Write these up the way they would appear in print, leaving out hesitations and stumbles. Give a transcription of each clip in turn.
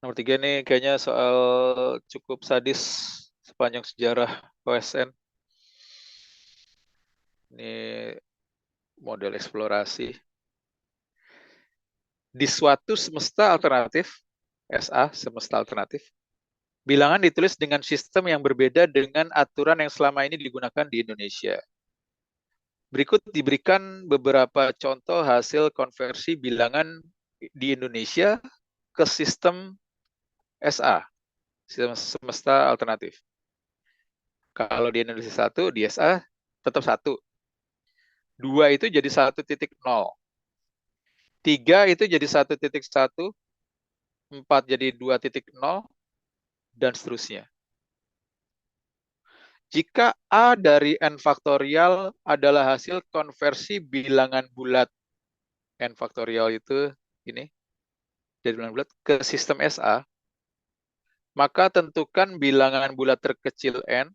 Nomor 3 nih kayaknya soal cukup sadis sepanjang sejarah OSN. Ini model eksplorasi. Di suatu semesta alternatif, SA, semesta alternatif, bilangan ditulis dengan sistem yang berbeda dengan aturan yang selama ini digunakan di Indonesia. Berikut diberikan beberapa contoh hasil konversi bilangan di Indonesia ke sistem SA, sistem semesta alternatif. Kalau di Indonesia 1, di SA tetap 1. 2 itu jadi 1.0. 3 itu jadi 1.1. 4 jadi 2.0, dan seterusnya. Jika A dari N faktorial adalah hasil konversi bilangan bulat, N faktorial itu ini, dari bilangan bulat ke sistem SA, maka tentukan bilangan bulat terkecil N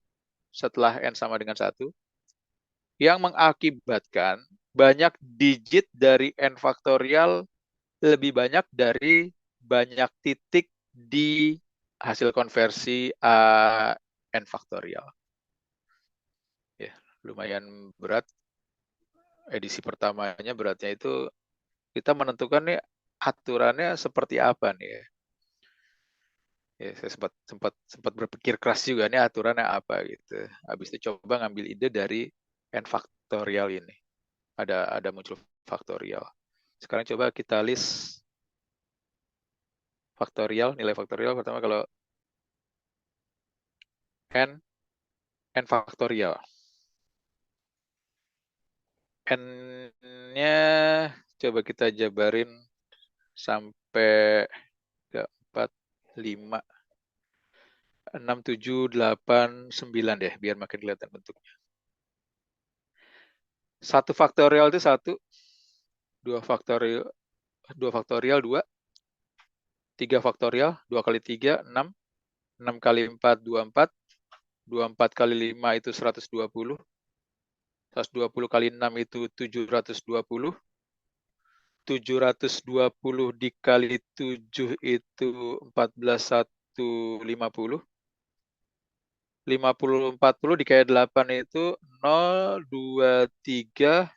setelah N sama dengan 1, yang mengakibatkan banyak digit dari N faktorial lebih banyak dari banyak titik di hasil konversi A N faktorial. Ya, lumayan berat. Edisi pertamanya beratnya itu kita menentukan nih aturannya seperti apa nih ya. Ya, saya sempat berpikir keras juga nih aturannya apa gitu. Habis itu coba ngambil ide dari N faktorial ini. Ada muncul faktorial. Sekarang coba kita list faktorial, nilai faktorial pertama kalau N faktorial. N-nya coba kita jabarin sampai 4, 5, 6, 7, 8, 9 deh, biar makin kelihatan bentuknya. 1 faktorial itu 1, 2 faktorial 2, 3 faktorial, 2 kali 3, 6, 6 kali 4, 24, 24 kali 5 itu 120, 120 kali 6 itu 720, 720 dikali 7 itu 14.150, 50, 40 dikali 8 itu 0, 2, 3,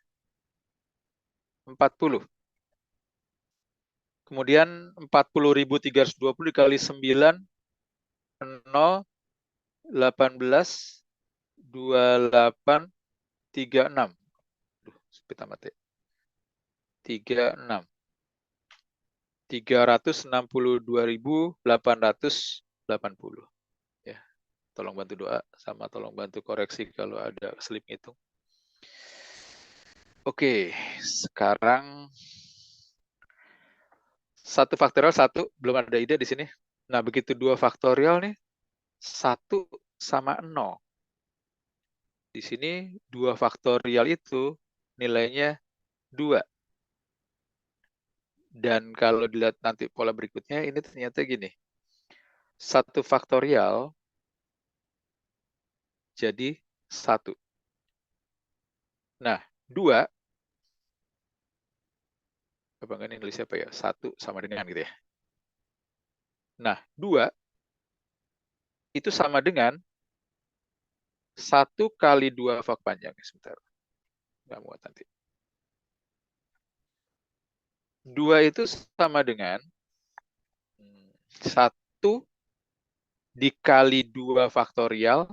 40. Kemudian 40.320 dikali 9, 0, 18, 28, 36. Aduh, sempit amat ya. 36. 362.880. Ya, tolong bantu doa sama tolong bantu koreksi kalau ada slip ngitung. Oke, sekarang 1 faktorial 1, belum ada ide di sini. Nah, begitu 2 faktorial nih, 1 sama 0. Di sini 2 faktorial itu nilainya 2. Dan kalau dilihat nanti pola berikutnya, ini ternyata gini. 1 faktorial jadi 1. Nah, 2, apa enggak ini nulisnya apa ya? 1 sama dengan gitu ya. Nah, 2 itu sama dengan 1 kali 2 fak panjang. Sebentar. Nggak muat nanti. 2 itu sama dengan 1 dikali 2 faktorial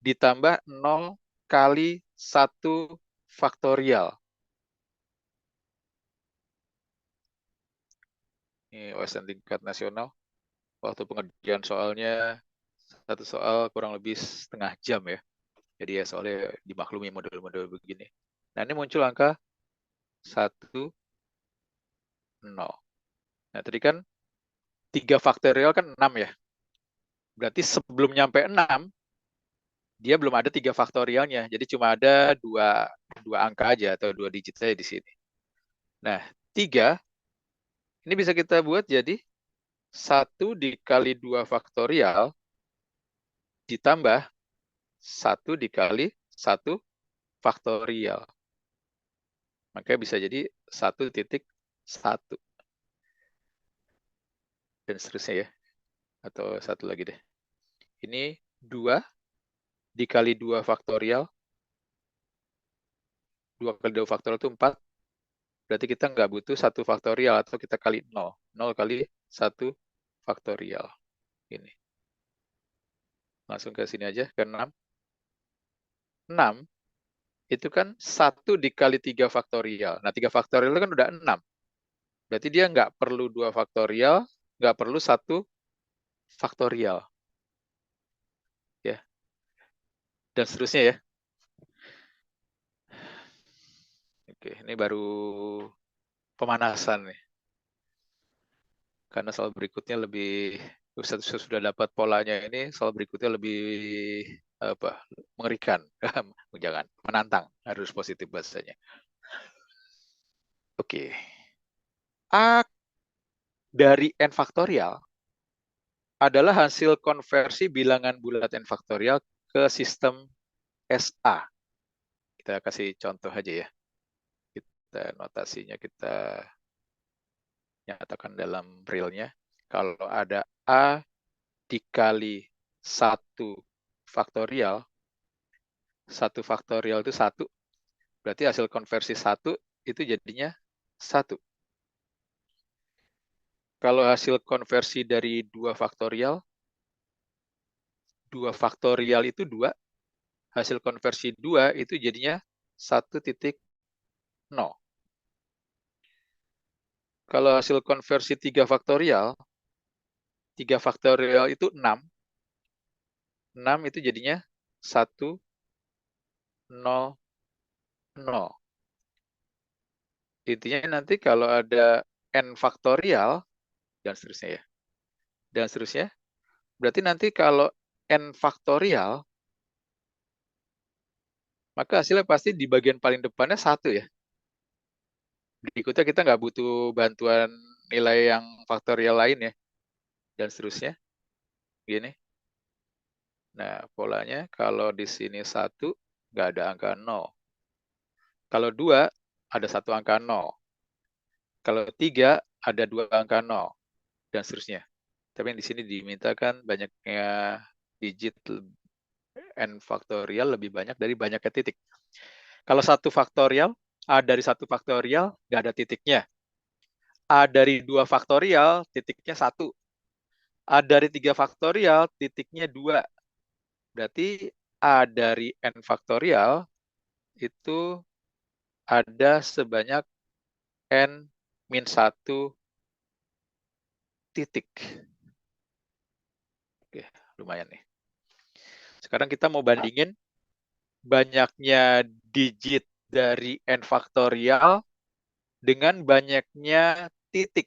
ditambah 0 kali 1 faktorial. Ini OSN tingkat nasional. Waktu pengerjaan soalnya, satu soal kurang lebih setengah jam ya. Jadi ya soalnya dimaklumi model-model begini. Nah ini muncul angka 1, 0. Nah tadi kan 3 faktorial kan 6 ya. Berarti sebelum nyampe 6, dia belum ada 3 faktorialnya. Jadi cuma ada dua angka aja atau 2 digit saja di sini. Nah, 3 ini bisa kita buat jadi 1 dikali 2 faktorial ditambah 1 dikali 1 faktorial. Maka bisa jadi 1.1. dan seterusnya ya. Atau satu lagi deh. Ini 2 dikali 2 faktorial. 2 kali 2 faktorial itu 4. Berarti kita nggak butuh 1 faktorial atau kita kali 0. 0 kali 1 faktorial. Ini. Langsung ke sini aja, ke 6. 6 itu kan 1 dikali 3 faktorial. Nah, 3 faktorial itu kan udah 6. Berarti dia nggak perlu 2 faktorial, nggak perlu 1 faktorial. Ya. Dan seterusnya ya. Oke, ini baru pemanasan nih. Karena soal berikutnya lebih, sudah dapat polanya ini, soal berikutnya lebih mengerikan. Jangan, menantang. Harus positif bahasanya. Oke. A dari n faktorial adalah hasil konversi bilangan bulat n faktorial ke sistem SA. Kita kasih contoh aja ya. Kita notasinya kita nyatakan dalam realnya. Kalau ada A dikali 1 faktorial, 1 faktorial itu 1, berarti hasil konversi 1 itu jadinya 1. Kalau hasil konversi dari 2 faktorial, 2 faktorial itu 2, hasil konversi 2 itu jadinya 1,0. Kalau hasil konversi 3 faktorial, 3 faktorial itu 6. 6 itu jadinya 1, 0, 0. Intinya nanti kalau ada n faktorial, dan seterusnya ya. Dan seterusnya, berarti nanti kalau n faktorial, maka hasilnya pasti di bagian paling depannya 1 ya. Berikutnya kita nggak butuh bantuan nilai yang faktorial lain ya. Dan seterusnya, gini. Nah, polanya kalau di sini 1, nggak ada angka 0. Kalau 2, ada 1 angka 0. Kalau 3, ada 2 angka 0. Dan seterusnya. Tapi di sini dimintakan banyaknya digit n faktorial lebih banyak dari banyaknya titik. Kalau 1 faktorial, A dari 1 faktorial, nggak ada titiknya. A dari 2 faktorial, titiknya 1. A dari 3 faktorial, titiknya 2. Berarti A dari n faktorial itu ada sebanyak n min 1 titik. Oke, lumayan nih. Sekarang kita mau bandingin banyaknya digit dari n faktorial dengan banyaknya titik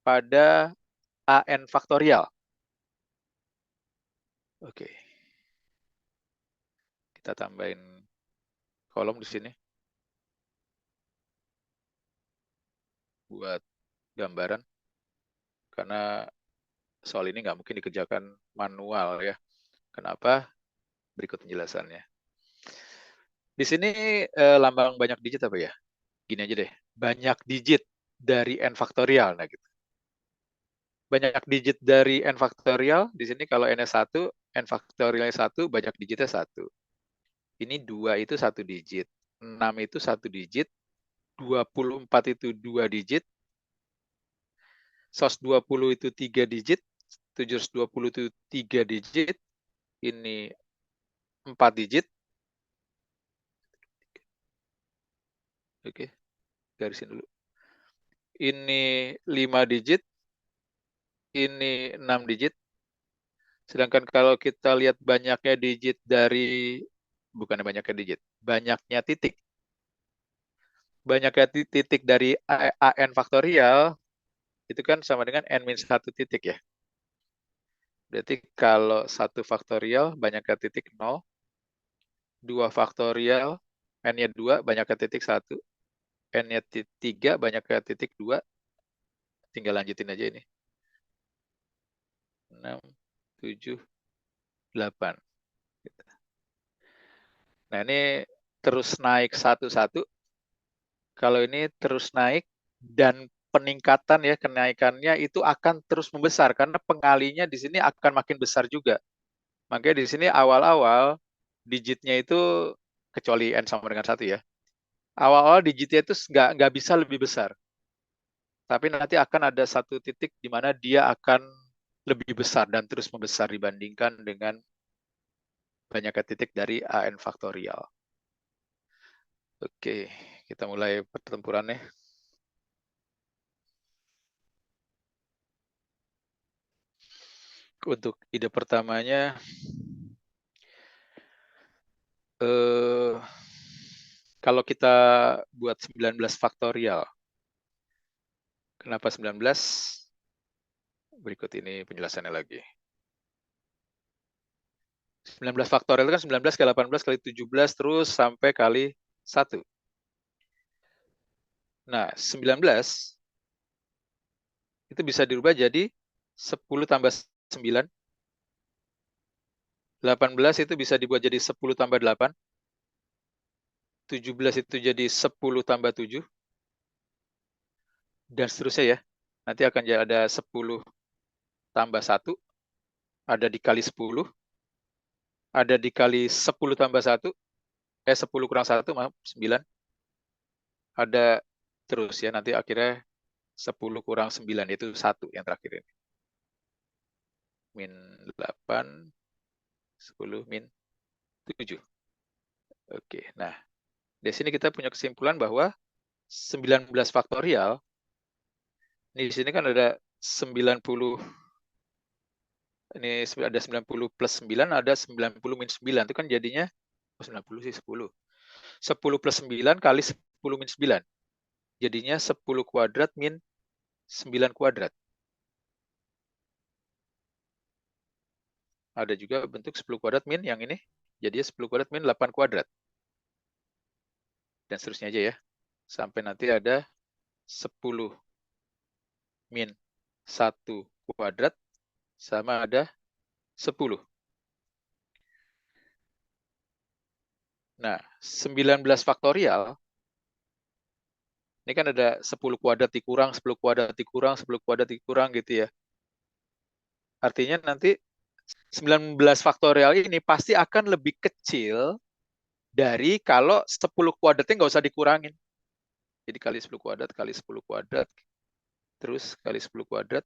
pada an faktorial. Oke. Kita tambahin kolom di sini buat gambaran. Karena soal ini nggak mungkin dikerjakan manual ya. Kenapa? Berikut penjelasannya. Di sini lambang banyak digit apa ya? Gini aja deh. Banyak digit dari n faktorial. Nah, gitu. Banyak digit dari n faktorial. Di sini kalau n-nya 1, n faktorialnya 1, banyak digitnya 1. Ini 2 itu 1 digit. 6 itu 1 digit. 24 itu 2 digit. 120 itu 3 digit. 720 itu 3 digit. Ini 4 digit. Oke, garisin dulu. Ini 5 digit. Ini 6 digit. Sedangkan kalau kita lihat banyaknya digit dari, bukan banyaknya digit, banyaknya titik. Banyaknya titik dari an faktorial, itu kan sama dengan n-1 titik ya. Berarti kalau 1 faktorial, banyaknya titik 0. 2 faktorial, n-nya 2, banyaknya titik 1. N-nya 3, banyaknya titik 2. Tinggal lanjutin aja ini. 6, 7, 8. Nah, ini terus naik satu-satu. Kalau ini terus naik dan peningkatan ya, kenaikannya itu akan terus membesar karena pengalinya di sini akan makin besar juga. Makanya di sini awal-awal digitnya itu, kecuali n sama dengan 1 ya, awal-awal digitnya itu nggak bisa lebih besar. Tapi nanti akan ada satu titik di mana dia akan lebih besar dan terus membesar dibandingkan dengan banyaknya titik dari AN faktorial. Oke, kita mulai pertempurannya. Untuk ide pertamanya, kalau kita buat 19 faktorial, kenapa 19? Berikut ini penjelasannya lagi. 19 faktorial itu kan 19 kali 18 kali 17 terus sampai kali 1. Nah, 19 itu bisa dirubah jadi 10 tambah 9. 18 itu bisa dibuat jadi 10 tambah 8. 17 itu jadi 10 tambah 7. Dan seterusnya ya. Nanti akan jadi ada 10 tambah 1. Ada dikali 10. Ada dikali 10 tambah 1. 10 kurang 1, maaf, 9. Ada terus ya, nanti akhirnya 10 kurang 9, itu 1 yang terakhir ini. Min 8, 10, min 7. Oke, nah. Di sini kita punya kesimpulan bahwa 19 faktorial, ini di sini kan ada 90, ini ada 90 plus 9, ada 90 min 9, itu kan jadinya, 90 sih 10. 10 plus 9 kali 10 min 9. Jadinya 10 kuadrat min 9 kuadrat. Ada juga bentuk 10 kuadrat min yang ini, jadinya 10 kuadrat min 8 kuadrat. Dan seterusnya aja ya. Sampai nanti ada 10 min 1 kuadrat sama ada 10. Nah, 19 faktorial, ini kan ada 10 kuadrat dikurang, 10 kuadrat dikurang, 10 kuadrat dikurang gitu ya. Artinya nanti 19 faktorial ini pasti akan lebih kecil dari kalau 10 kuadratnya nggak usah dikurangin. Jadi kali 10 kuadrat, kali 10 kuadrat, terus kali 10 kuadrat,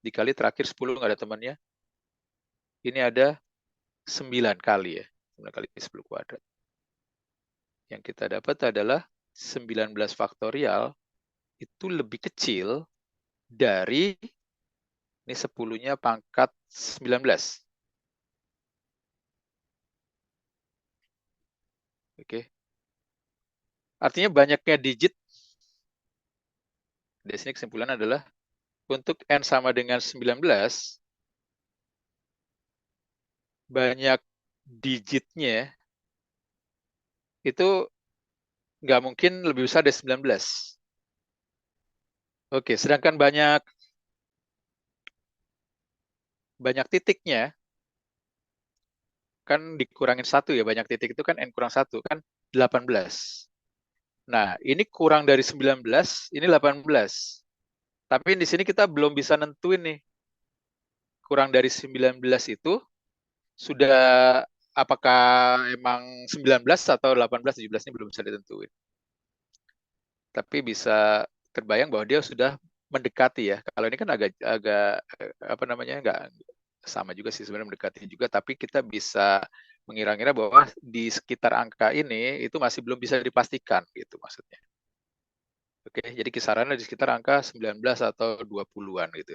dikali terakhir 10 nggak ada temannya. Ini ada 9 kali ya, 9 kali 10 kuadrat. Yang kita dapat adalah 19 faktorial itu lebih kecil dari ini 10-nya pangkat 19. Oke. Artinya banyaknya digit, di sini kesimpulan adalah untuk N sama dengan 19, banyak digitnya itu nggak mungkin lebih besar dari 19. Oke, sedangkan banyak titiknya, kan dikurangin 1 ya, banyak titik itu kan N kurang 1, kan 18. Nah, ini kurang dari 19, ini 18. Tapi di sini kita belum bisa nentuin nih, kurang dari 19 itu sudah apakah emang 19 atau 18, 17 ini belum bisa ditentuin. Tapi bisa terbayang bahwa dia sudah mendekati ya. Kalau ini kan agak apa namanya, nggak sama juga sih sebenarnya, mendekati juga, tapi kita bisa mengira-ngira bahwa di sekitar angka ini itu masih belum bisa dipastikan gitu maksudnya. Oke, jadi kisarannya di sekitar angka 19 atau 20-an gitu.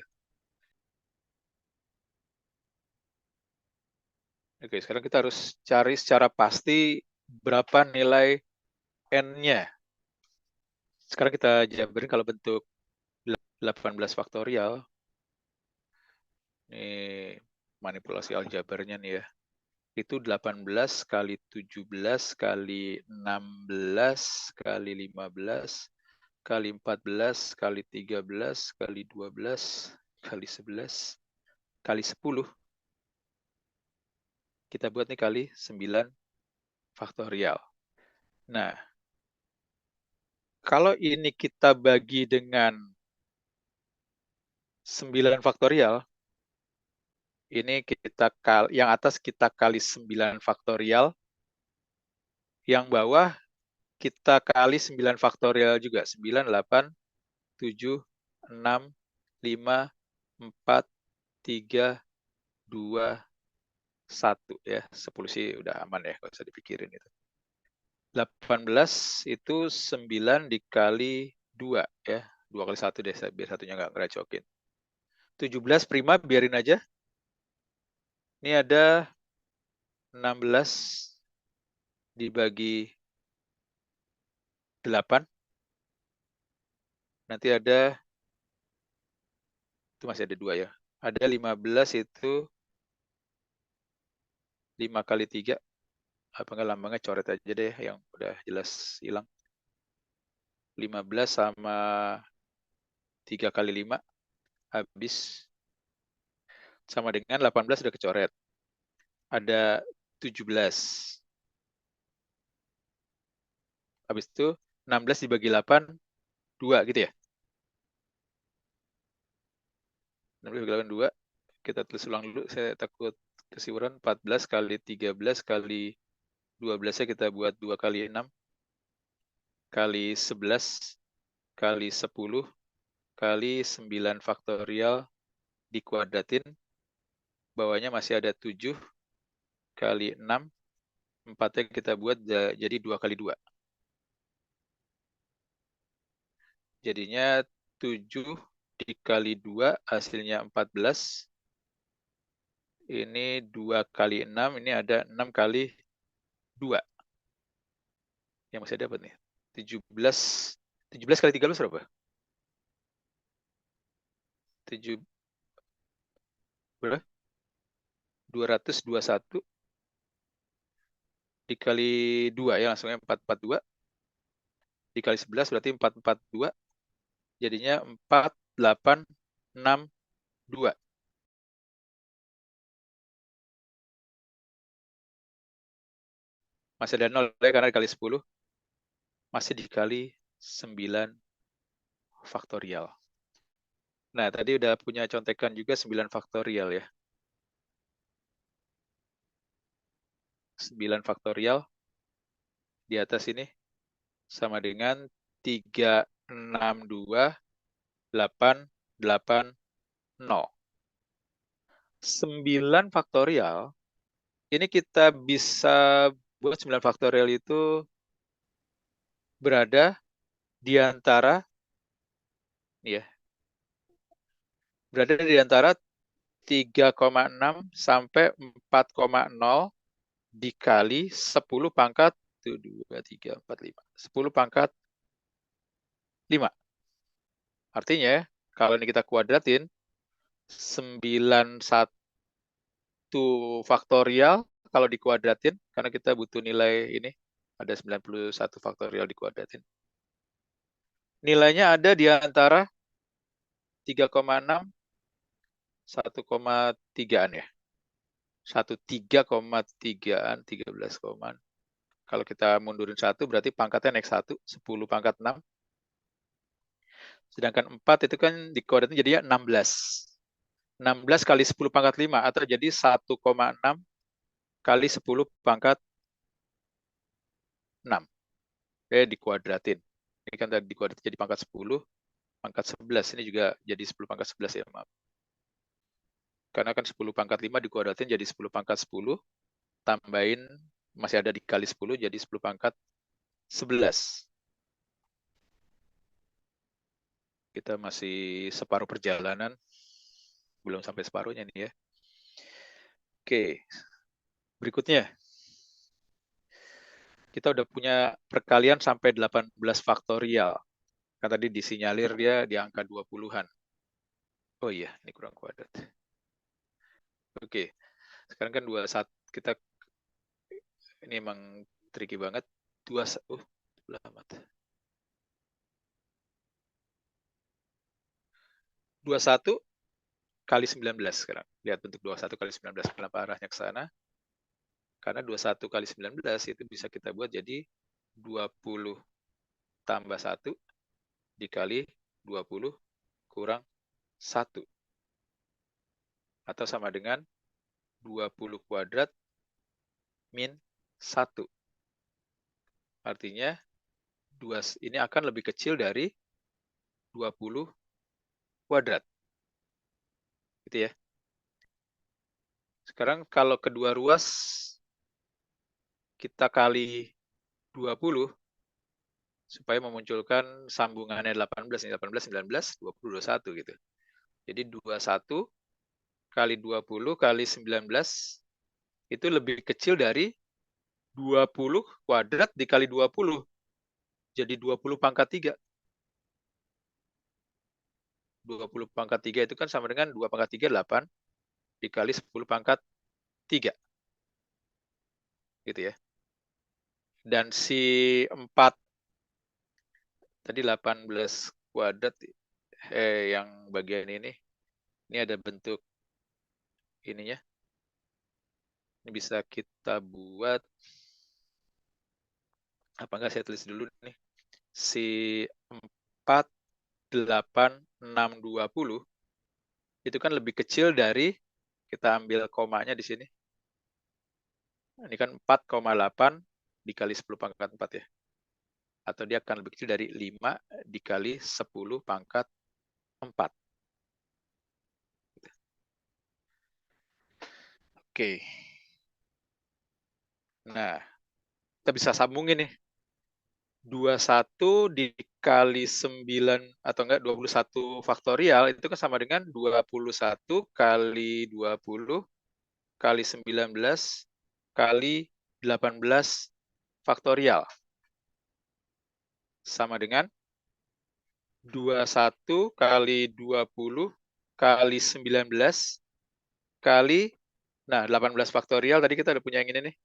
Oke, sekarang kita harus cari secara pasti berapa nilai N-nya. Sekarang kita jabarin kalau bentuk 18 faktorial. Ini manipulasi aljabarnya nih ya. Itu 18 kali 17 kali 16 kali 15 kali 14 kali 13 kali 12 kali 11 kali 10. Kita buat nih kali 9 faktorial. Nah, kalau ini kita bagi dengan 9 faktorial, ini yang atas kita kali 9 faktorial, yang bawah kita kali 9 faktorial juga. 9, 8, 7, 6, 5, 4, 3, 2, 1. Ya, 10 sih udah aman ya, nggak usah dipikirin itu. 18 itu 9 dikali 2 ya. 2 kali 1 deh, biar satunya nggak ngerecokin. 17 prima, biarin aja. Ini ada 16 dibagi 8. Nanti ada, itu masih ada 2 ya. Ada 15 itu 5 kali 3. Apa nggak lambangnya coret aja deh yang udah jelas hilang. 15 sama 3 kali 5 habis. Sama dengan 18 udah kecoret. Ada 17. Habis itu 16 dibagi 8, 2 gitu ya. 16 dibagi 8, 2. Kita tulis ulang dulu, saya takut kesiburan. 14 kali 13 kali 12-nya kita buat 2 kali 6. Kali 11 kali 10 kali 9 faktorial dikuadratin. Bawahnya masih ada 7 kali 6. 4-nya kita buat jadi 2 kali 2. Jadinya 7 dikali 2 hasilnya 14. Ini 2 kali 6, ini ada 6 kali 2. Yang masih dapat nih. 17 kali 13 berapa? 7 berapa? 221 dikali 2 ya, langsungnya 442. Dikali 11 berarti 442. Jadinya 4862. Masih ada 0 ya, karena dikali 10. Masih dikali 9 faktorial. Nah, tadi udah punya contekan juga 9 faktorial ya. 9 faktorial di atas ini sama dengan 362,880. 9 faktorial, ini kita bisa buat 9 faktorial itu berada di antara, ya, berada di antara 3,6 sampai 4,0 dikali 10 pangkat 1, 2, 3, 4, 5. 10 pangkat 5. Artinya, kalau ini kita kuadratin, 91 faktorial kalau dikuadratin, karena kita butuh nilai ini, ada 91 faktorial dikuadratin. Nilainya ada di antara 3,6, 1,3-an ya. 13,3-an, 13, kalau kita mundurin 1 berarti pangkatnya naik 1, 10 pangkat 6. Sedangkan 4 itu kan dikuadratin jadinya 16. 16 kali 10 pangkat 5 atau jadi 1,6 kali 10 pangkat 6. Dikuadratin. Ini kan tadi dikuadratin jadi pangkat 10, pangkat 11. Ini juga jadi 10 pangkat 11 ya, maaf. Karena kan 10 pangkat 5 dikuadratin jadi 10 pangkat 10, tambahin masih ada dikali 10 jadi 10 pangkat 11. Kita masih separuh perjalanan. Belum sampai separuhnya nih ya. Oke. Berikutnya. Kita udah punya perkalian sampai 18 faktorial. Kan tadi disinyalir dia di angka 20-an. Oh iya, ini kurang kuadrat. Oke. Sekarang kan 21 kita ini emang tricky banget. 21 kali 19 sekarang. Lihat bentuk 21 kali 19. Kenapa arahnya ke sana? Karena 21 kali 19 itu bisa kita buat jadi 20 tambah 1 dikali 20 kurang 1. atau sama dengan 20 kuadrat min 1. Artinya ini akan lebih kecil dari 20 kuadrat. Gitu ya. Sekarang kalau kedua ruas kita kali 20 supaya memunculkan sambungannya 18, 18, 19, 20, 21 gitu. Jadi 21 kali 20 kali 19 itu lebih kecil dari 20 kuadrat dikali 20. Jadi 20 pangkat 3. 20 pangkat 3 itu kan sama dengan 2 pangkat 3, 8. Dikali 10 pangkat 3. Gitu ya. Dan si 4, tadi 18 kuadrat, yang bagian ini ada bentuk ininya. Ini bisa kita buat, apa enggak saya tulis dulu nih. Si 4, 8, 6, 20 itu kan lebih kecil dari, kita ambil komanya di sini. Ini kan 4,8 dikali 10 pangkat 4 ya. Atau dia akan lebih kecil dari 5 dikali 10 pangkat 4. Oke. Nah, kita bisa sambungin nih. 21 dikali 9, atau enggak 21 faktorial, itu kan sama dengan 21 kali 20 kali 19 kali 18 faktorial. Sama dengan 21 kali 20 kali 19 kali, nah 18 faktorial tadi kita udah punya yang ini nih.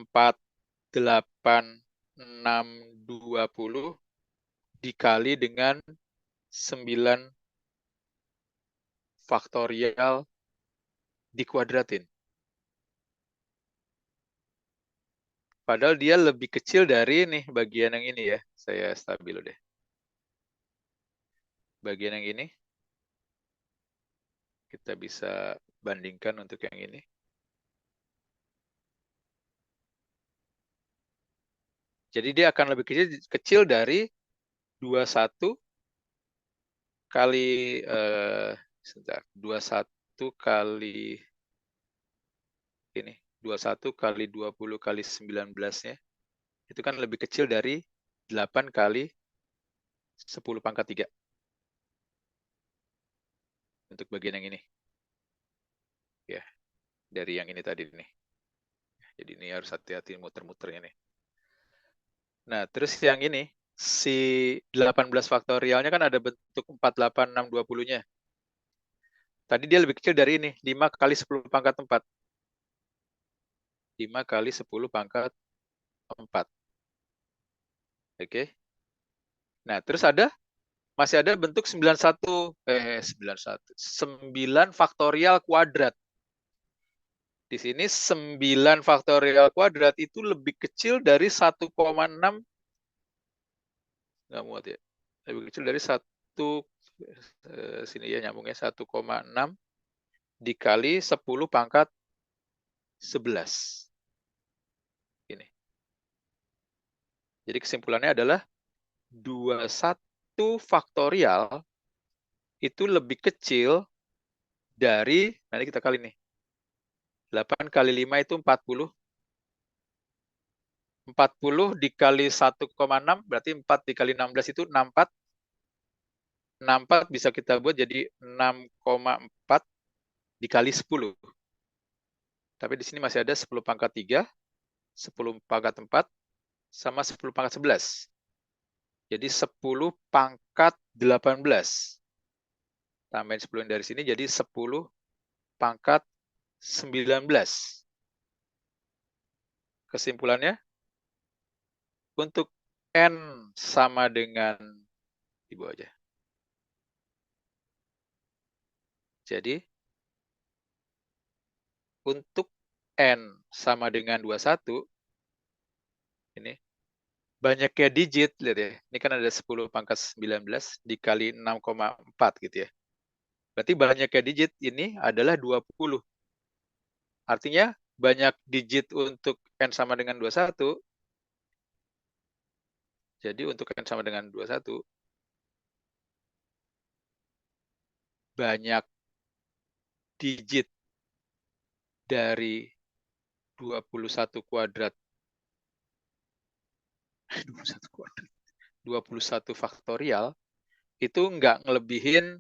4, 8, 6, 20 dikali dengan 9 faktorial dikuadratin. Padahal dia lebih kecil dari nih bagian yang ini ya. Saya stabilo deh. Bagian yang ini kita bisa bandingkan untuk yang ini. Jadi dia akan lebih kecil dari 21 kali, sebentar, 21 kali ini, 21 kali 20 kali 19-nya, itu kan lebih kecil dari 8 kali 10 pangkat 3. Untuk bagian yang ini. Ya, dari yang ini tadi nih. Jadi ini harus hati-hati muter-muternya nih. Nah, terus yang ini, si 18 faktorialnya kan ada bentuk 4, 8, 6, 20-nya. Tadi dia lebih kecil dari ini, 5 kali 10 pangkat 4. 5 kali 10 pangkat 4. Oke. Nah, terus masih ada bentuk 9 faktorial kuadrat. Di sini 9 faktorial kuadrat itu lebih kecil dari 1,6. Nggak muat ya. Lebih kecil dari 1, sini ya nyambungnya 1,6 dikali 10 pangkat 11. Ini. Jadi kesimpulannya adalah 21 faktorial itu lebih kecil dari, nanti kita kali nih. 8 kali 5 itu 40. 40 dikali 1,6 berarti 4 dikali 16 itu 64. 64 bisa kita buat jadi 6,4 dikali 10. Tapi di sini masih ada 10 pangkat 3, 10 pangkat 4, sama 10 pangkat 11. Jadi 10 pangkat 18. Tambahin 10 dari sini jadi 10 pangkat 19. Kesimpulannya, untuk N sama dengan, di bawah aja. Jadi, untuk N sama dengan 21, ini, banyaknya digit, lihat ya. Ini kan ada 10 pangkat 19 dikali 6,4 gitu ya. Berarti banyaknya digit ini adalah 20. Artinya banyak digit untuk N sama dengan 21. Jadi untuk N sama dengan 21, banyak digit dari 21 kuadrat 21 kuadrat 21 faktorial itu nggak ngelebihin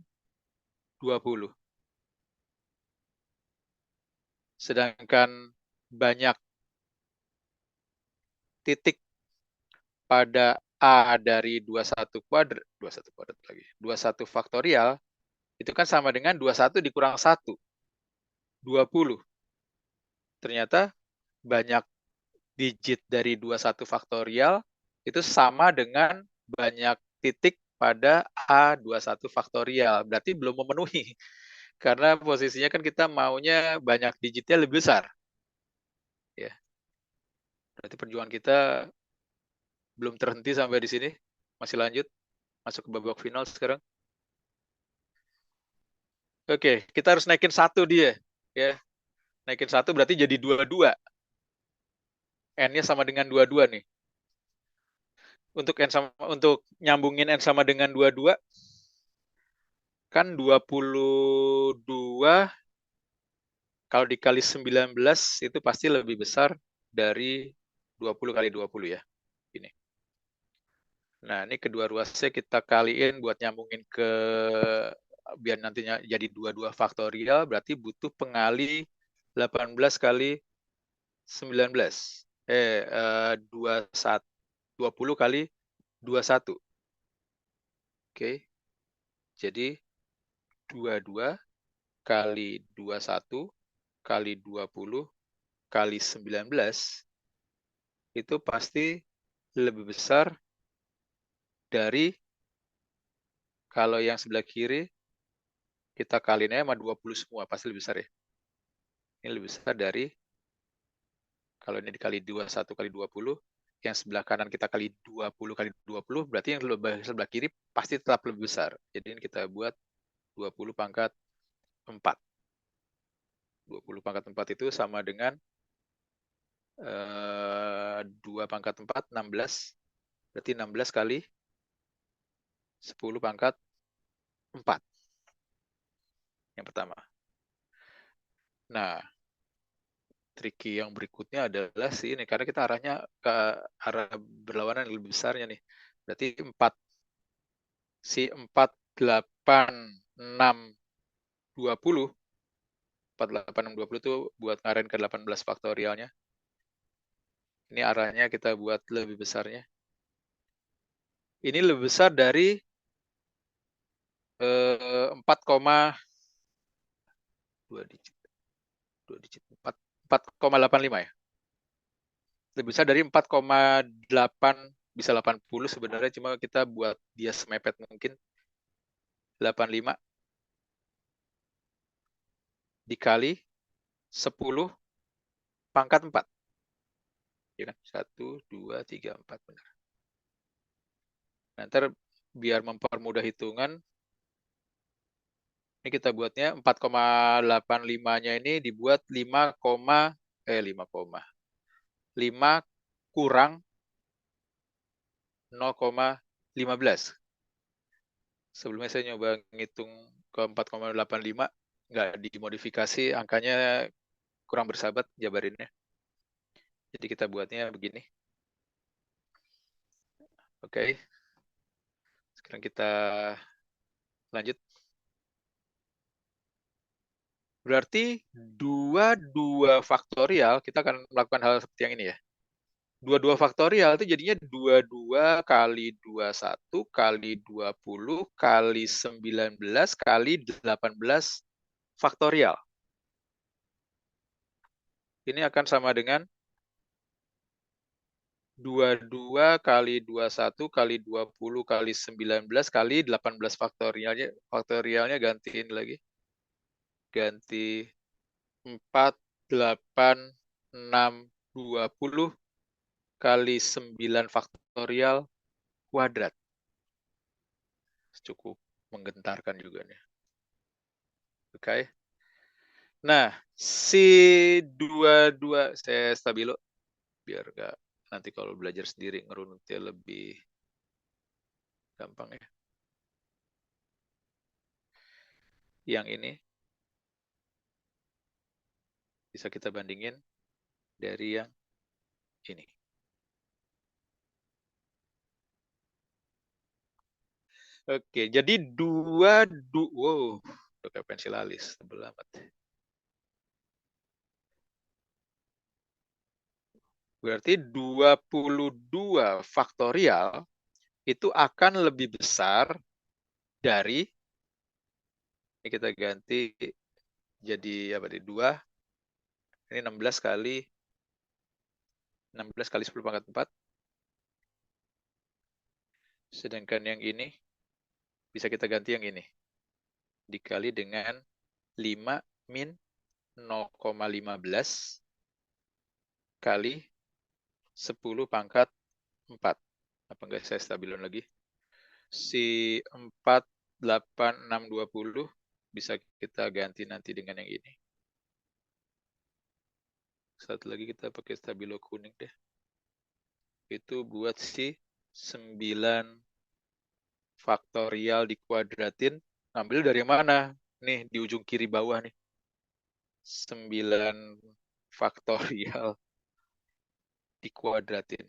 20. Sedangkan banyak titik pada A dari 21 kuadrat 21 faktorial itu kan sama dengan 21 dikurang 1, 20. Ternyata banyak digit dari 21 faktorial itu sama dengan banyak titik pada A21 faktorial. Berarti belum memenuhi. Karena posisinya kan kita maunya banyak digitnya lebih besar. Ya. Berarti perjuangan kita belum terhenti sampai di sini. Masih lanjut. Masuk ke babak final sekarang. Oke, kita harus naikin 1 dia. Ya. Naikin 1 berarti jadi 22. N-nya sama dengan 22 nih. Untuk nyambungin N sama dengan 22, kan 22 kalau dikali 19 itu pasti lebih besar dari 20 kali 20 ya. Ini. Nah, ini kedua ruasnya kita kaliin buat nyambungin ke biar nantinya jadi 22 faktorial, berarti butuh pengali 18 kali 19. 20 kali 21. Oke. Jadi 22 kali 21 kali 20 kali 19 itu pasti lebih besar dari kalau yang sebelah kiri kita kalinya sama 20 semua, pasti lebih besar ya. Ini lebih besar dari kalau ini dikali 21 kali 20, yang sebelah kanan kita kali 20 kali 20, berarti yang sebelah kiri pasti tetap lebih besar. Jadi ini kita buat 20 pangkat 4. 20 pangkat 4 itu sama dengan 2 pangkat 4, 16. Berarti 16 kali 10 pangkat 4. Yang pertama. Nah, tricky yang berikutnya adalah sih ini, karena kita arahnya ke arah berlawanan yang lebih besarnya nih. Berarti 4. Si 4, 8, 6, 20. 4, 8, 6, 20 itu buat ngarahin ke 18 faktorialnya. Ini arahnya kita buat lebih besarnya. Ini lebih besar dari 4,2 digit. 2 digit. 4,85 ya. Lebih besar dari 4,8, bisa 80 sebenarnya, cuma kita buat dia semepet mungkin. 85 dikali 10 pangkat 4. Ya kan? 1, 2, 3, 4. Benar. Nah, ntar biar mempermudah hitungan, ini kita buatnya 4,85-nya ini dibuat 5, 5 kurang 0,15. Sebelumnya saya nyoba ngitung ke 4,85, nggak dimodifikasi, angkanya kurang bersahabat jabarinnya. Jadi kita buatnya begini. Oke. Sekarang kita lanjut. Berarti 22 faktorial, kita akan melakukan hal seperti yang ini ya. 22 faktorial itu jadinya 22 kali 21 kali 20 kali 19 kali 18 faktorial. Ini akan sama dengan 22 kali 21 kali 20 kali 19 kali 18 faktorialnya. Faktorialnya gantiin lagi. Ganti 4, 8, 6, 20 kali 9 faktorial kuadrat. Cukup menggentarkan juga nih. Oke. Nah, si 22 saya stabilo biar nggak nanti kalau belajar sendiri ngerunutnya lebih gampang ya. Yang ini bisa kita bandingin dari yang ini. Oke, jadi wow, udah kayak pensil alis, tebel amat. Berarti 22 faktorial itu akan lebih besar dari, ini kita ganti jadi apa nih, 2, ini 16 kali 10 pangkat 4. Sedangkan yang ini bisa kita ganti yang ini. Dikali dengan 5 min 0,15 kali 10 pangkat 4. Apa enggak saya stabilon lagi? Si 4, 8, 6, 20 bisa kita ganti nanti dengan yang ini. Satu lagi kita pakai stabilo kuning deh. Itu buat si 9 faktorial dikuadratin. Ambil dari mana? Nih, di ujung kiri bawah nih. 9 faktorial dikuadratin.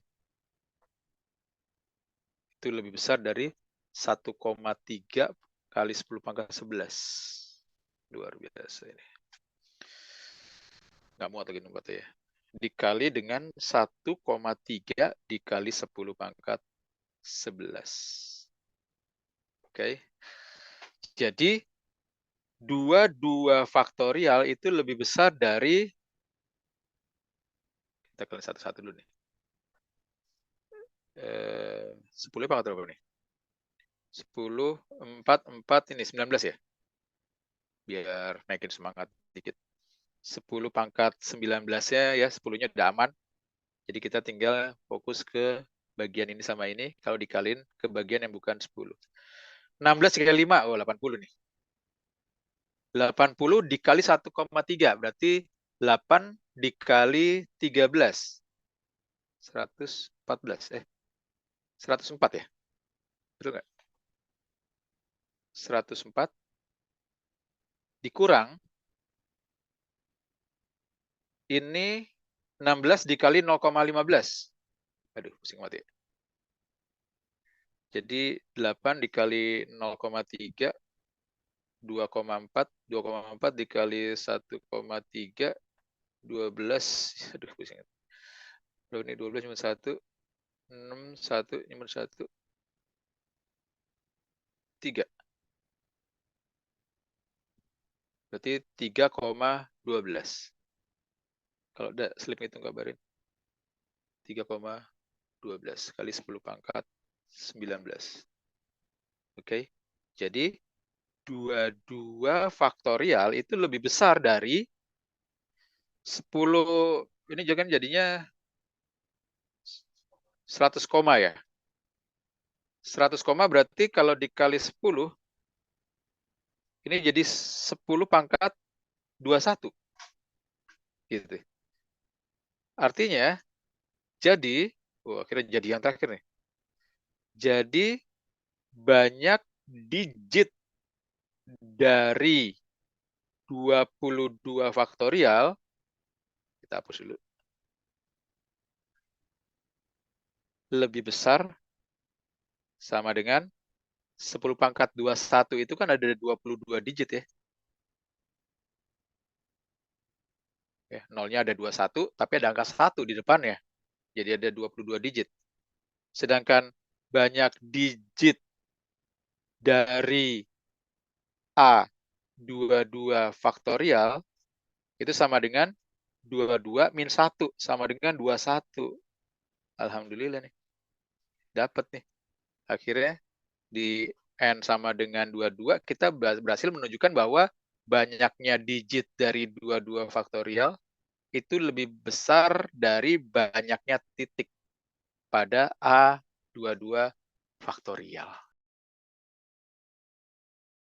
Itu lebih besar dari 1,3 kali 10 pangkat 11. Luar biasa ini. Nggak muat lagi nomornya ya. Dikali dengan 1,3 dikali 10 pangkat 11. Oke. Jadi 22 faktorial itu lebih besar dari, kita kalian satu-satu dulu nih. 10 pangkat berapa nih? 10, 4, 4, ini 19 ya? Biar naikin semangat dikit. 10 pangkat 19-nya ya, 10-nya udah aman. Jadi kita tinggal fokus ke bagian ini sama ini. Kalau dikaliin ke bagian yang bukan 10. 16 dikali 5, oh 80 nih. 80 dikali 1,3, berarti 8 dikali 13. 114, 104 ya? Betul nggak? 104 dikurang, ini 16 dikali 0,15. Aduh, pusing mati. Jadi 8 dikali 0,3, 2,4. 2,4 dikali 1,3, 12. Aduh, pusing. Lalu ini 12 cuma 1. 6, 1, cuma 1. 3. Berarti 3,12. Kalau udah slip hitung kabarin. 3,12 kali 10 pangkat 19. Oke. Jadi 22 faktorial itu lebih besar dari 10. Ini jangan jadinya 100 koma ya. 100 koma berarti kalau dikali 10, ini jadi 10 pangkat 21. Gitu. Artinya, jadi, akhirnya jadi yang terakhir nih. Jadi, banyak digit dari 22 faktorial, kita hapus dulu, lebih besar sama dengan 10 pangkat 21 itu kan ada 22 digit ya. Nolnya ada 21, tapi ada angka 1 di depannya. Jadi ada 22 digit. Sedangkan banyak digit dari A 22 faktorial itu sama dengan 22 min 1 sama dengan 21. Alhamdulillah nih. Dapat nih. Akhirnya di N sama dengan 22 kita berhasil menunjukkan bahwa banyaknya digit dari 22 faktorial itu lebih besar dari banyaknya titik pada A22 faktorial.